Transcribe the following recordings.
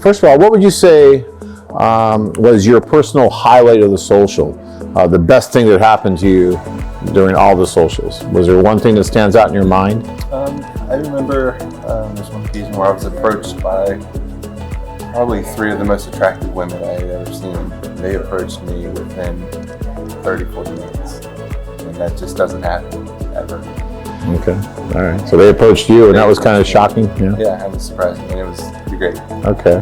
First of all, what would you say was your personal highlight of the social? The best thing that happened to you during all the socials? Was there one thing that stands out in your mind? I remember there's one occasion where I was approached by probably 3 of the most attractive women I had ever seen. They approached me within 30, 40 minutes. And that just doesn't happen ever. Okay, all right. So they approached you, and that was kind of shocking? Yeah, I was surprised, and it was pretty great. Okay.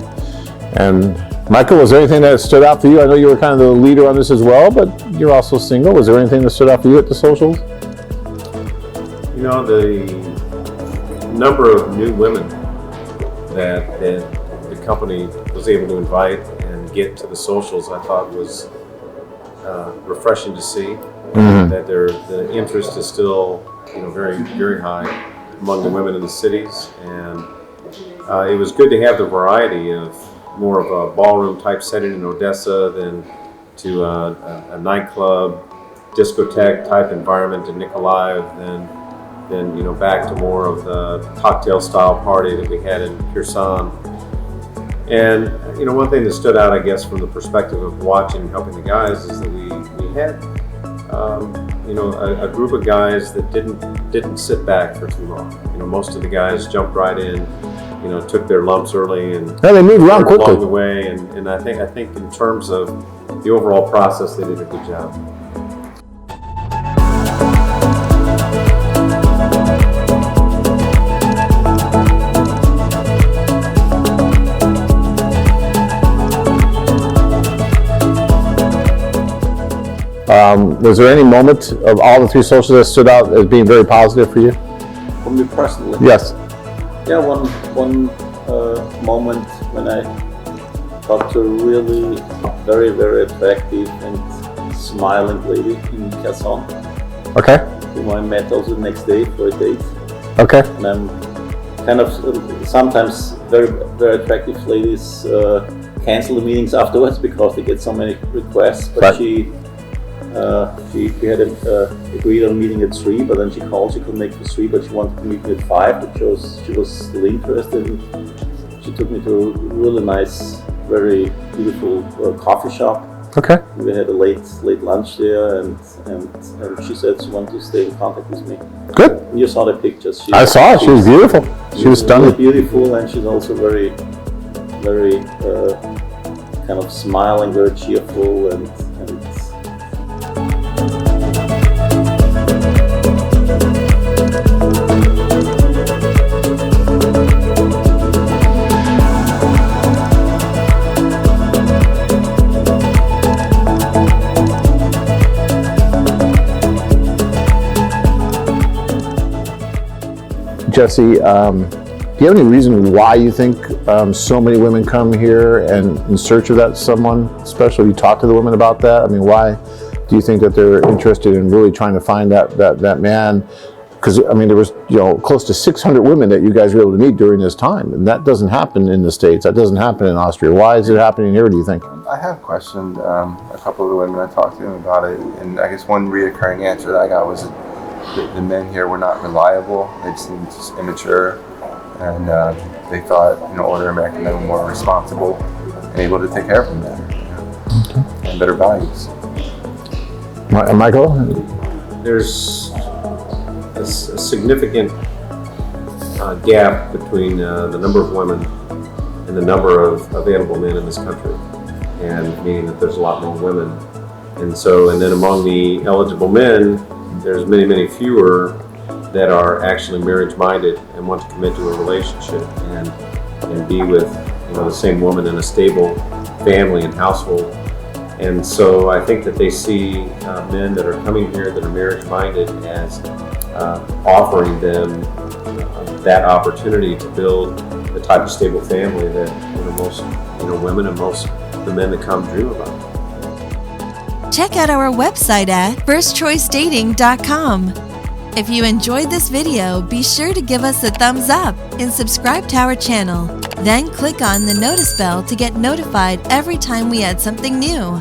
And Michael, was there anything that stood out for you? I know you were kind of the leader on this as well, but you're also single. Was there anything that stood out for you at the socials? You know, the number of new women that the company was able to invite and get to the socials, I thought was refreshing to see. That the interest is still, very, very high among the women in the cities, and it was good to have the variety of more of a ballroom type setting in Odessa than to a nightclub, discotheque type environment in Nikolaev, then back to more of the cocktail style party that we had in Kherson. And one thing that stood out, I guess, from the perspective of watching and helping the guys is that we had a group of guys that didn't sit back for too long. Most of the guys jumped right in, took their lumps early and they moved around quickly along the way. And I think in terms of the overall process, they did a good job. Was there any moment of all the 3 socials that stood out as being very positive for you? For me personally? Yes. Yeah, one moment when I talked to a really very, very attractive and smiling lady in Kherson. Okay. Whom I met also the next day for a date. Okay. And I'm kind of, sometimes very, very attractive ladies cancel the meetings afterwards because they get so many requests, but right. We had agreed on meeting at 3, but then she called. She couldn't make it 3, but she wanted to meet me at 5, which shows she was still interested. And she took me to a really nice, very beautiful coffee shop. Okay. We had a late lunch there, and she said she wanted to stay in contact with me. Good. And you saw the pictures. I saw it. She was beautiful. She was stunning. Really beautiful, and she's also very, very kind of smiling, very cheerful, and Jesse, do you have any reason why you think so many women come here and in search of that someone special? You talk to the women about that? I mean, why do you think that they're interested in really trying to find that man? Because I mean, there was close to 600 women that you guys were able to meet during this time, and that doesn't happen in the States. That doesn't happen in Austria. Why is it happening here, do you think? I have questioned a couple of the women I talked to them about it, and I guess one reoccurring answer that I got was that the men here were not reliable. They seemed just immature, and they thought older American men were more responsible and able to take care of them better, and better values. Michael? There's a significant gap between the number of women and the number of available men in this country, and meaning that there's a lot more women. And then among the eligible men, there's many, many fewer that are actually marriage-minded and want to commit to a relationship and be with the same woman in a stable family and household. And so I think that they see men that are coming here that are marriage-minded as offering them that opportunity to build the type of stable family that most women and most the men that come dream about. Check out our website at firstchoicedating.com. If you enjoyed this video, be sure to give us a thumbs up and subscribe to our channel. Then click on the notice bell to get notified every time we add something new.